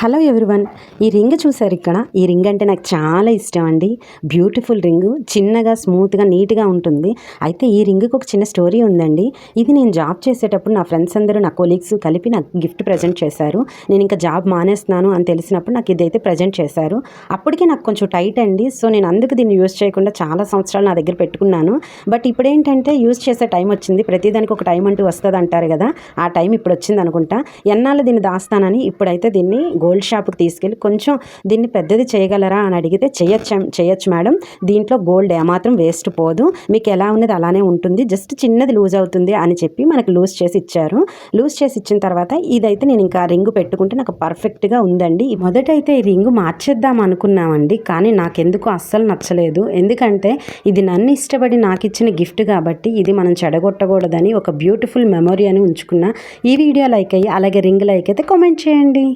Hello everyone, ఈ ring చూసారు ఇక్కడ. ఈ రింగ్ అంటే నాకు చాలా ఇష్టం అండి. బ్యూటిఫుల్ రింగ్, చిన్నగా స్మూత్గా నీట్గా ఉంటుంది. అయితే ఈ రింగ్కి ఒక చిన్న స్టోరీ ఉందండి. ఇది నేను జాబ్ చేసేటప్పుడు నా ఫ్రెండ్స్ అందరూ, నా కొలీగ్స్ కలిపి నాకు గిఫ్ట్ ప్రజెంట్ చేశారు. నేను ఇంకా జాబ్ మానేస్తున్నాను అని తెలిసినప్పుడు నాకు ఇదైతే ప్రజెంట్ చేశారు. అప్పటికే నాకు కొంచెం టైట్ అండి. సో నేను అందుకు దీన్ని యూజ్ చేయకుండా చాలా సంవత్సరాలు నా దగ్గర పెట్టుకున్నాను. బట్ ఇప్పుడేంటంటే యూజ్ చేసే టైం వచ్చింది. ప్రతిదానికి ఒక టైం అంటూ వస్తుంది అంటారు కదా, ఆ టైం ఇప్పుడు వచ్చింది అనుకుంటా. ఎన్నాళ్ళు దీన్ని దాస్తానని ఇప్పుడైతే దీన్ని గోల్డ్ షాప్కి తీసుకెళ్ళి కొంచెం దీన్ని పెద్దది చేయగలరా అని అడిగితే చేయొచ్చు మేడం, దీంట్లో గోల్డ్ ఏమాత్రం వేస్ట్ పోదు, మీకు ఎలా ఉన్నది అలానే ఉంటుంది, జస్ట్ చిన్నది లూజ్ అవుతుంది అని చెప్పి మనకు లూజ్ చేసి ఇచ్చారు. లూజ్ చేసి ఇచ్చిన తర్వాత ఇదైతే నేను ఇంకా రింగ్ పెట్టుకుంటే నాకు పర్ఫెక్ట్గా ఉందండి. మొదటైతే ఈ రింగ్ మార్చేద్దాం అనుకున్నామండి, కానీ నాకెందుకు అస్సలు నచ్చలేదు. ఎందుకంటే ఇది నన్ను ఇష్టపడి నాకు ఇచ్చిన గిఫ్ట్ కాబట్టి ఇది మనం చెడగొట్టకూడదని ఒక బ్యూటిఫుల్ మెమొరీ అని ఉంచుకున్నా. ఈ వీడియో లైక్ అయ్యి అలాగే రింగ్ లైక్ అయితే కామెంట్ చేయండి.